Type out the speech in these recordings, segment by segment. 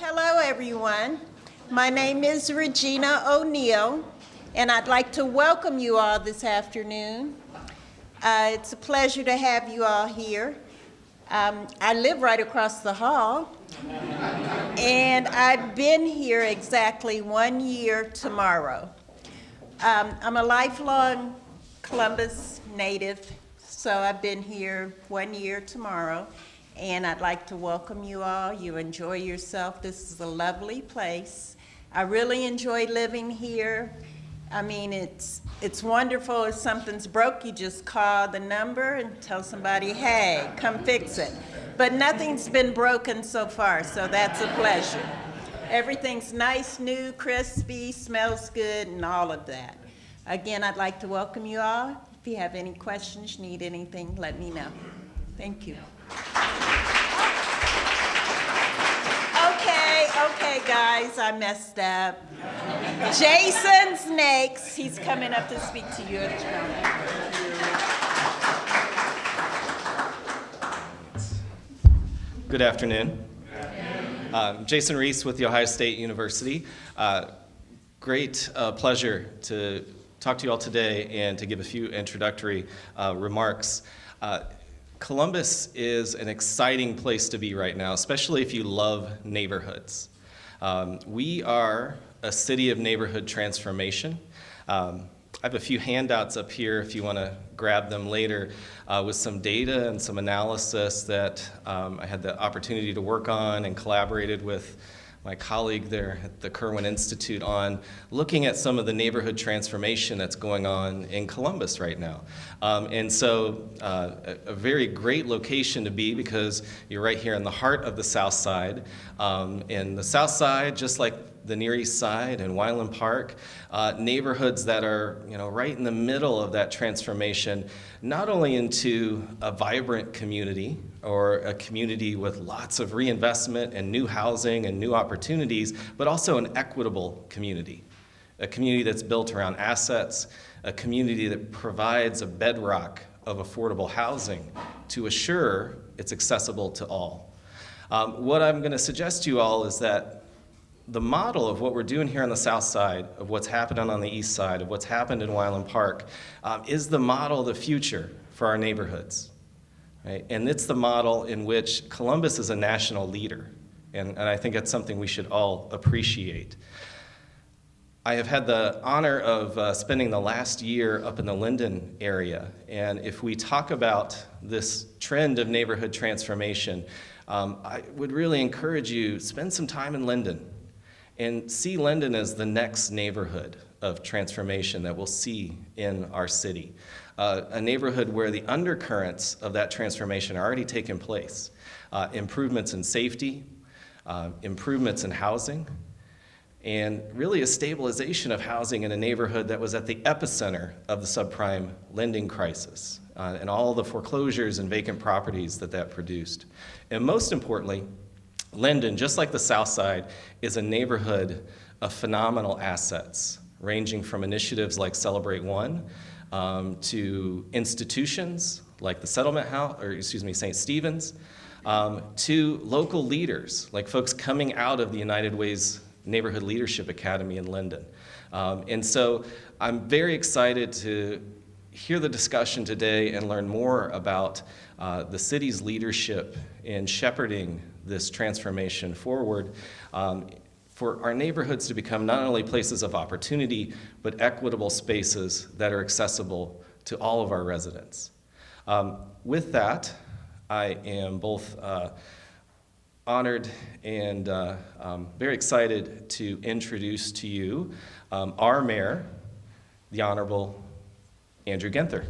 Hello, everyone. My name is Regina O'Neill, and I'd like to welcome you all this afternoon. It's a pleasure to have you all here. I live right across the hall, and I've been here exactly 1 year tomorrow. I'm a lifelong Columbus native, so I've been here 1 year tomorrow. And I'd like to welcome you all. You enjoy yourself. This is a lovely place. I really enjoy living here. I mean, it's wonderful. If something's broke, you just call the number and tell somebody, hey, come fix it. But nothing's been broken so far, so that's a pleasure. Everything's nice, new, crispy, smells good, and all of that. Again, I'd like to welcome you all. If you have any questions, need anything, let me know. Thank you. Okay, guys, I messed up. Jason's next. He's coming up to speak to you. Good afternoon. Jason Reese with The Ohio State University. Great pleasure to talk to you all today and to give a few introductory remarks. Columbus is an exciting place to be right now, especially if you love neighborhoods. We are a city of neighborhood transformation. I have a few handouts up here if you want to grab them later with some data and some analysis that I had the opportunity to work on and collaborated with my colleague there at the Kirwan Institute on looking at some of the neighborhood transformation that's going on in Columbus right now. And so a very great location to be because you're right here in the heart of the South Side. In the South Side, just like the Near East Side and Wyland Park, neighborhoods that are right in the middle of that transformation, not only into a vibrant community or a community with lots of reinvestment and new housing and new opportunities, but also an equitable community, a community that's built around assets, a community that provides a bedrock of affordable housing to assure it's accessible to all. What I'm going to suggest to you all is that the model of what we're doing here on the South Side, of what's happening on the East Side, of what's happened in Wyland Park, is the model of the future for our neighborhoods. Right? And it's the model in which Columbus is a national leader. And I think that's something we should all appreciate. I have had the honor of spending the last year up in the Linden area. And if we talk about this trend of neighborhood transformation, I would really encourage you, spend some time in Linden and see Linden as the next neighborhood of transformation that we'll see in our city. A neighborhood where the undercurrents of that transformation are already taking place. Improvements in safety, improvements in housing, and really a stabilization of housing in a neighborhood that was at the epicenter of the subprime lending crisis and all the foreclosures and vacant properties that produced. And most importantly, Linden, just like the South Side, is a neighborhood of phenomenal assets, ranging from initiatives like Celebrate One to institutions like the Settlement House, St. Stephen's, to local leaders, like folks coming out of the United Way's Neighborhood Leadership Academy in Linden. And so I'm very excited to hear the discussion today and learn more about the city's leadership in shepherding this transformation forward for our neighborhoods to become not only places of opportunity, but equitable spaces that are accessible to all of our residents. With that, I am both honored and very excited to introduce to you our mayor, the Honorable Andrew Ginther.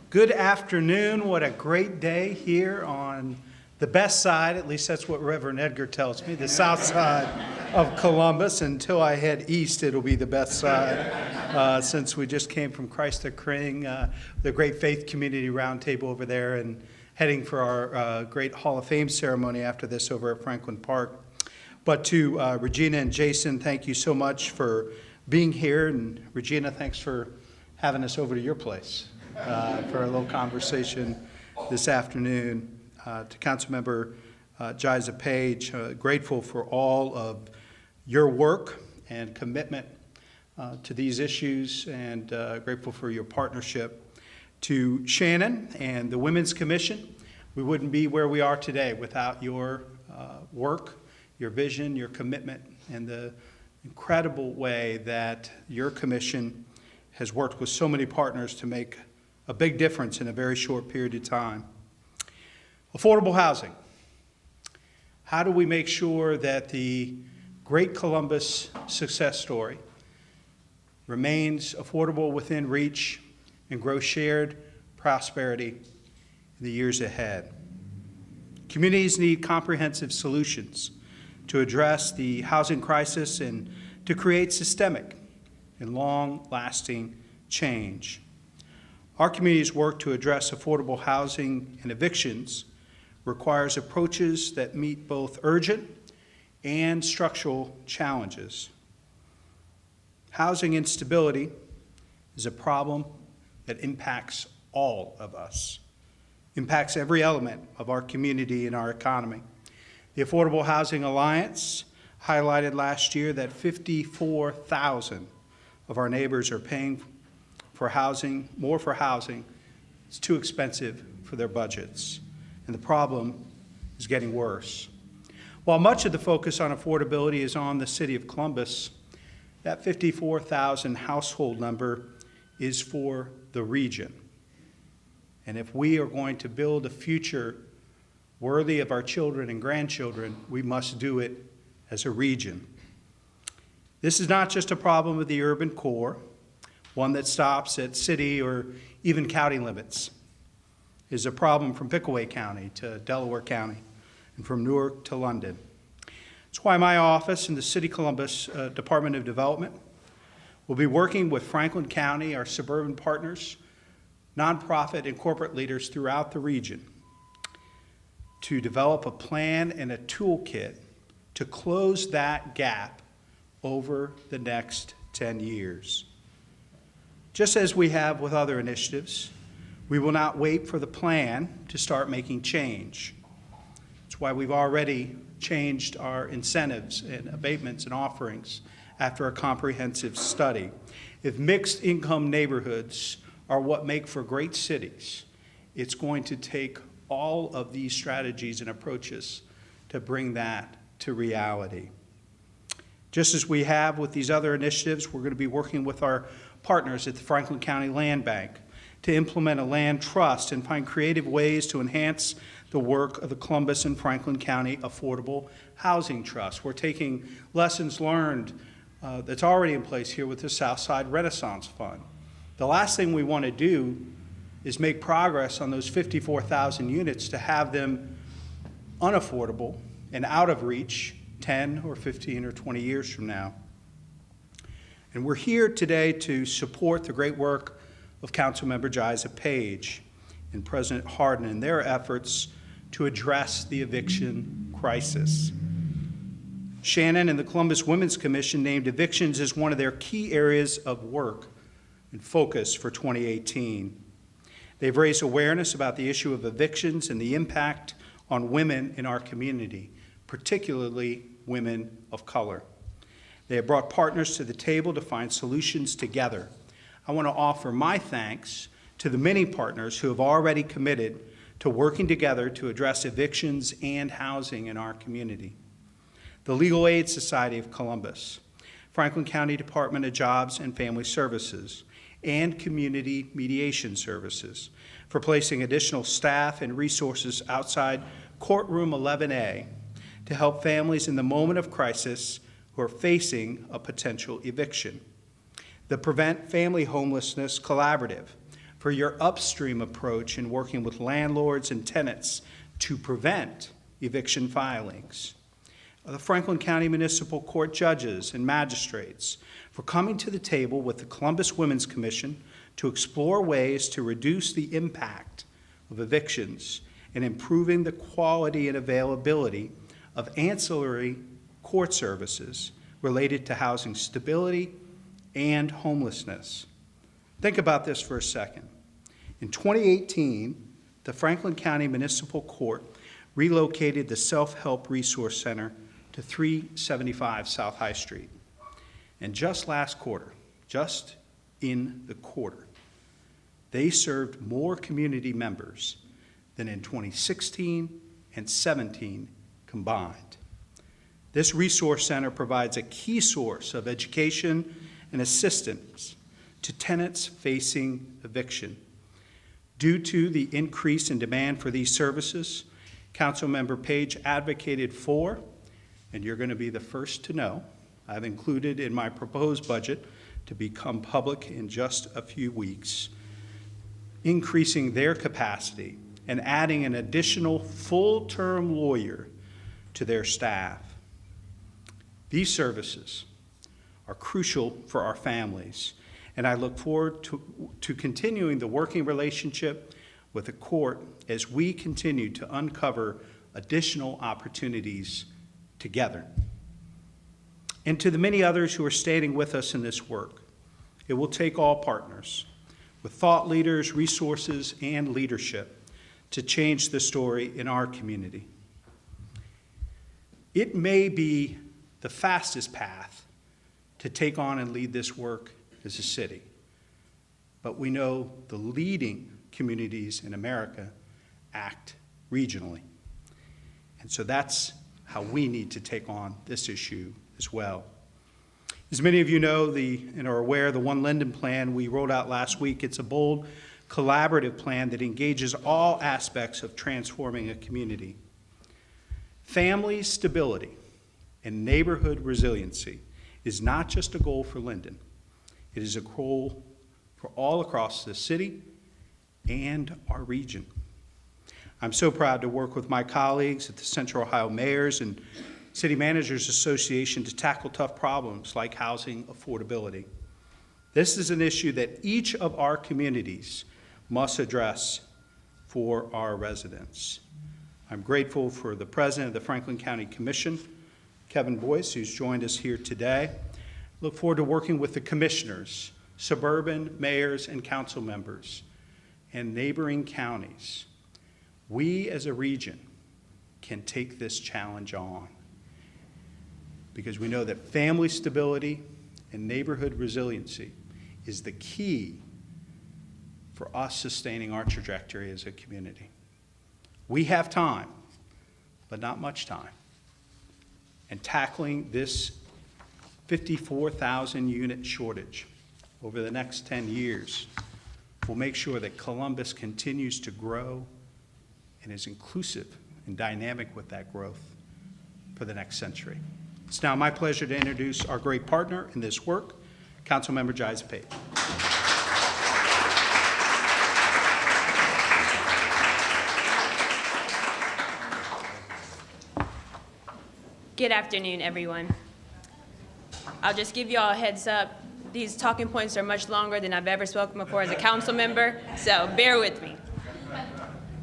Good afternoon. What a great day here on the best side, at least that's what Reverend Edgar tells me, the south side of Columbus. Until I head east, it'll be the best side since we just came from Christ the King, the great faith community roundtable over there, and heading for our great Hall of Fame ceremony after this over at Franklin Park. But to Regina and Jason, thank you so much for being here. And Regina, thanks for having us over to your place. for a little conversation this afternoon. To Councilmember Jiza Page, grateful for all of your work and commitment to these issues, and grateful for your partnership. To Shannon and the Women's Commission, we wouldn't be where we are today without your work, your vision, your commitment, and the incredible way that your commission has worked with so many partners to make a big difference in a very short period of time. Affordable housing. How do we make sure that the Great Columbus success story remains affordable, within reach, and grows shared prosperity in the years ahead? Communities need comprehensive solutions to address the housing crisis and to create systemic and long-lasting change. Our community's work to address affordable housing and evictions requires approaches that meet both urgent and structural challenges. Housing instability is a problem that impacts all of us, impacts every element of our community and our economy. The Affordable Housing Alliance highlighted last year that 54,000 of our neighbors are paying for housing, more for housing. It's too expensive for their budgets, and the problem is getting worse. While much of the focus on affordability is on the city of Columbus, that 54,000 household number is for the region. And if we are going to build a future worthy of our children and grandchildren, we must do it as a region. This is not just a problem of the urban core, one that stops at city or even county limits. It is a problem from Pickaway County to Delaware County and from Newark to London. That's why my office in the City Columbus Department of Development will be working with Franklin County, our suburban partners, nonprofit and corporate leaders throughout the region to develop a plan and a toolkit to close that gap over the next 10 years. Just as we have with other initiatives, we will not wait for the plan to start making change. That's why we've already changed our incentives and abatements and offerings after a comprehensive study. If mixed income neighborhoods are what make for great cities, it's going to take all of these strategies and approaches to bring that to reality. Just as we have with these other initiatives, we're going to be working with our partners at the Franklin County Land Bank to implement a land trust and find creative ways to enhance the work of the Columbus and Franklin County Affordable Housing Trust. We're taking lessons learned that's already in place here with the Southside Renaissance Fund. The last thing we want to do is make progress on those 54,000 units to have them unaffordable and out of reach 10 or 15 or 20 years from now. And we're here today to support the great work of Councilmember Jiza Page and President Hardin in their efforts to address the eviction crisis. Shannon and the Columbus Women's Commission named evictions as one of their key areas of work and focus for 2018. They've raised awareness about the issue of evictions and the impact on women in our community, particularly women of color. They have brought partners to the table to find solutions together. I want to offer my thanks to the many partners who have already committed to working together to address evictions and housing in our community. The Legal Aid Society of Columbus, Franklin County Department of Jobs and Family Services, and Community Mediation Services for placing additional staff and resources outside Courtroom 11A to help families in the moment of crisis who are facing a potential eviction. The Prevent Family Homelessness Collaborative for your upstream approach in working with landlords and tenants to prevent eviction filings. The Franklin County Municipal Court judges and magistrates for coming to the table with the Columbus Women's Commission to explore ways to reduce the impact of evictions and improving the quality and availability of ancillary court services related to housing stability and homelessness. Think about this for a second. In 2018, the Franklin County Municipal Court relocated the Self-Help Resource Center to 375 South High Street. And just last quarter, just in the quarter, they served more community members than in 2016 and 17 combined. This resource center provides a key source of education and assistance to tenants facing eviction. Due to the increase in demand for these services, Councilmember Page advocated for, and you're going to be the first to know, I've included in my proposed budget to become public in just a few weeks, increasing their capacity and adding an additional full-term lawyer to their staff. These services are crucial for our families, and I look forward to continuing the working relationship with the court as we continue to uncover additional opportunities together. And to the many others who are standing with us in this work, it will take all partners with thought leaders, resources, and leadership to change the story in our community. It may be the fastest path to take on and lead this work as a city, but we know the leading communities in America act regionally. And so that's how we need to take on this issue as well. As many of you know and are aware, the One Linden Plan we rolled out last week, it's a bold, collaborative plan that engages all aspects of transforming a community. Family stability and neighborhood resiliency is not just a goal for Linden. It is a goal for all across the city and our region. I'm so proud to work with my colleagues at the Central Ohio Mayors and City Managers Association to tackle tough problems like housing affordability. This is an issue that each of our communities must address for our residents. I'm grateful for the President of the Franklin County Commission, Kevin Boyce, who's joined us here today. Look forward to working with the commissioners, suburban mayors and council members, and neighboring counties. We as a region can take this challenge on because we know that family stability and neighborhood resiliency is the key for us sustaining our trajectory as a community. We have time, but not much time. And tackling this 54,000 unit shortage over the next 10 years will make sure that Columbus continues to grow and is inclusive and dynamic with that growth for the next century. It's now my pleasure to introduce our great partner in this work, Councilmember Jaiza Pate. Good afternoon, everyone. I'll just give you all a heads up. These talking points are much longer than I've ever spoken before as a council member, so bear with me.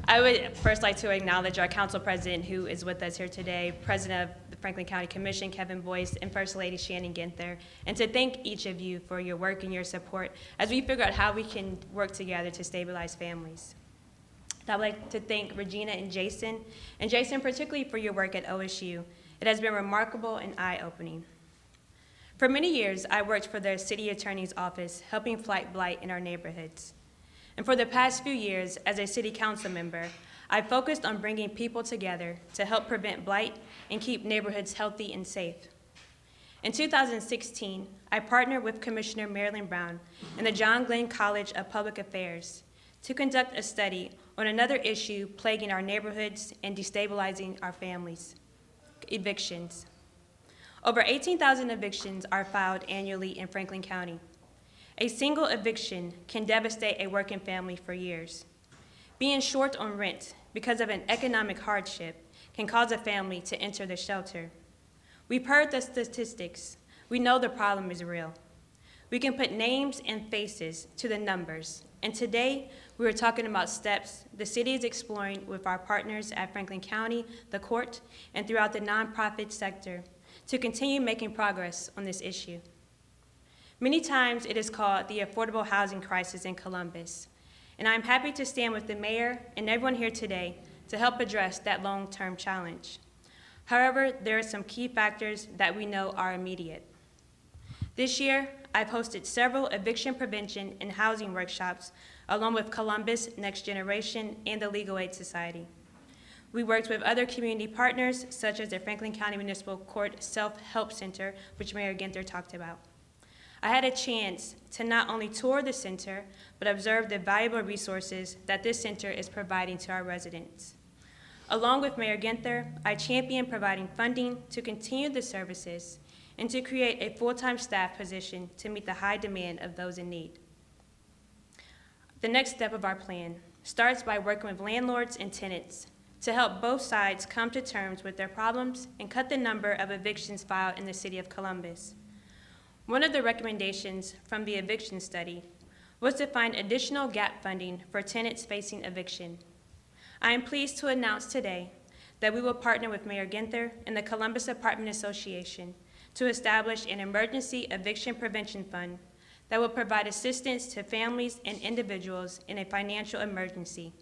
I would first like to acknowledge our council president who is with us here today, President of the Franklin County Commission, Kevin Boyce, and First Lady Shannon Ginther, and to thank each of you for your work and your support as we figure out how we can work together to stabilize families. I'd like to thank Regina and Jason particularly for your work at OSU. It has been remarkable and eye-opening. For many years, I worked for the city attorney's office, helping fight blight in our neighborhoods. And for the past few years, as a city council member, I focused on bringing people together to help prevent blight and keep neighborhoods healthy and safe. In 2016, I partnered with Commissioner Marilyn Brown and the John Glenn College of Public Affairs to conduct a study on another issue plaguing our neighborhoods and destabilizing our families: evictions. Over 18,000 evictions are filed annually in Franklin County. A single eviction can devastate a working family for years. Being short on rent because of an economic hardship can cause a family to enter the shelter. We've heard the statistics. We know the problem is real. We can put names and faces to the numbers. And today, we are talking about steps the city is exploring with our partners at Franklin County, the court, and throughout the nonprofit sector to continue making progress on this issue. Many times it is called the affordable housing crisis in Columbus, and I'm happy to stand with the mayor and everyone here today to help address that long-term challenge. However, there are some key factors that we know are immediate. This year, I've hosted several eviction prevention and housing workshops along with Columbus Next Generation and the Legal Aid Society. We worked with other community partners, such as the Franklin County Municipal Court Self-Help Center, which Mayor Ginther talked about. I had a chance to not only tour the center, but observe the valuable resources that this center is providing to our residents. Along with Mayor Ginther, I championed providing funding to continue the services and to create a full-time staff position to meet the high demand of those in need. The next step of our plan starts by working with landlords and tenants to help both sides come to terms with their problems and cut the number of evictions filed in the city of Columbus. One of the recommendations from the eviction study was to find additional gap funding for tenants facing eviction. I am pleased to announce today that we will partner with Mayor Ginther and the Columbus Apartment Association to establish an emergency eviction prevention fund that will provide assistance to families and individuals in a financial emergency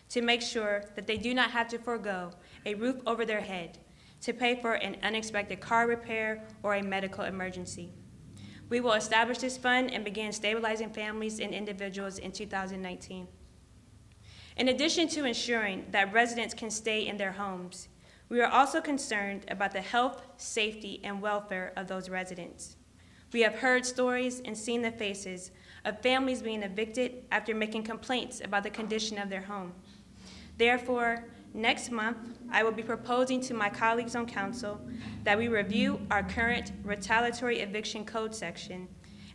to make sure that they do not have to forego a roof over their head to pay for an unexpected car repair or a medical emergency. We will establish this fund and begin stabilizing families and individuals in 2019. In addition to ensuring that residents can stay in their homes, we are also concerned about the health, safety, and welfare of those residents. We have heard stories and seen the faces of families being evicted after making complaints about the condition of their home. Therefore, next month, I will be proposing to my colleagues on council that we review our current retaliatory eviction code section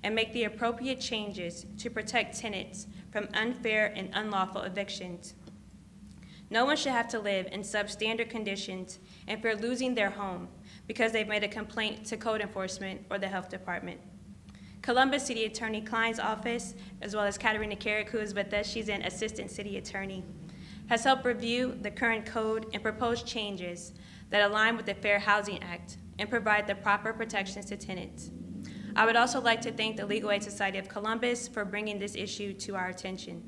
and make the appropriate changes to protect tenants from unfair and unlawful evictions. No one should have to live in substandard conditions and fear losing their home because they've made a complaint to code enforcement or the health department. Columbus City Attorney Klein's office, as well as Katerina Carrick, who is with us, she's an assistant city attorney, has helped review the current code and propose changes that align with the Fair Housing Act and provide the proper protections to tenants. I would also like to thank the Legal Aid Society of Columbus for bringing this issue to our attention.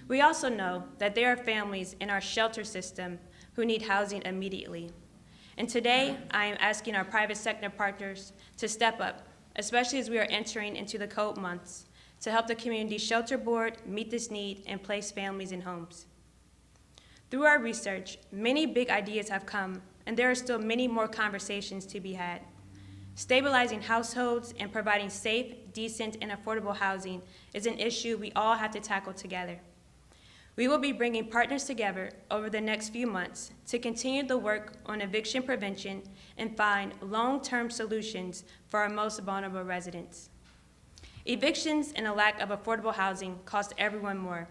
We also know that there are families in our shelter system who need housing immediately. And today, I am asking our private sector partners to step up, especially as we are entering into the cold months, to help the Community Shelter Board meet this need and place families in homes. Through our research, many big ideas have come, and there are still many more conversations to be had. Stabilizing households and providing safe, decent, and affordable housing is an issue we all have to tackle together. We will be bringing partners together over the next few months to continue the work on eviction prevention and find long-term solutions for our most vulnerable residents. Evictions and a lack of affordable housing cost everyone more.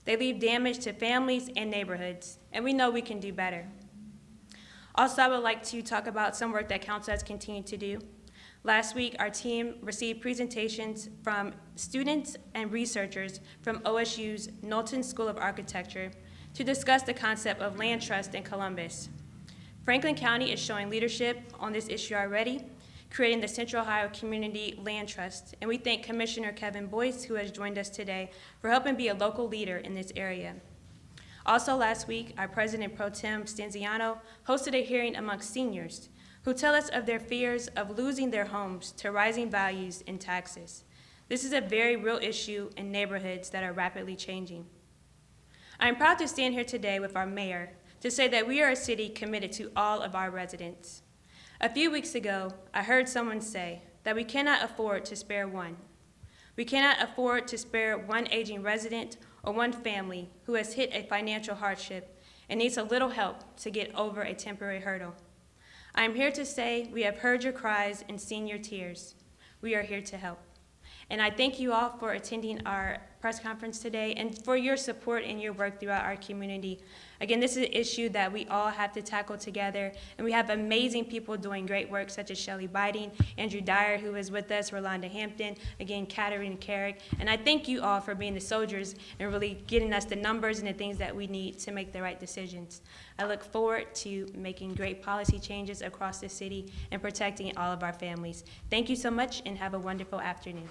They leave damage to families and neighborhoods, and we know we can do better. Also, I would like to talk about some work that Council has continued to do. Last week, our team received presentations from students and researchers from OSU's Knowlton School of Architecture to discuss the concept of land trust in Columbus. Franklin County is showing leadership on this issue already, creating the Central Ohio Community Land Trust, and we thank Commissioner Kevin Boyce, who has joined us today, for helping be a local leader in this area. Also last week, our President Pro Tem Stanziano hosted a hearing amongst seniors who tell us of their fears of losing their homes to rising values and taxes. This is a very real issue in neighborhoods that are rapidly changing. I am proud to stand here today with our mayor to say that we are a city committed to all of our residents. A few weeks ago, I heard someone say that we cannot afford to spare one. We cannot afford to spare one aging resident or one family who has hit a financial hardship and needs a little help to get over a temporary hurdle. I am here to say we have heard your cries and seen your tears. We are here to help. And I thank you all for attending our press conference today and for your support and your work throughout our community. Again, this is an issue that we all have to tackle together, and we have amazing people doing great work, such as Shelley Biding, Andrew Dyer, who is with us, Rolanda Hampton, again, Katerina Carrick. And I thank you all for being the soldiers and really getting us the numbers and the things that we need to make the right decisions. I look forward to making great policy changes across the city and protecting all of our families. Thank you so much, and have a wonderful afternoon.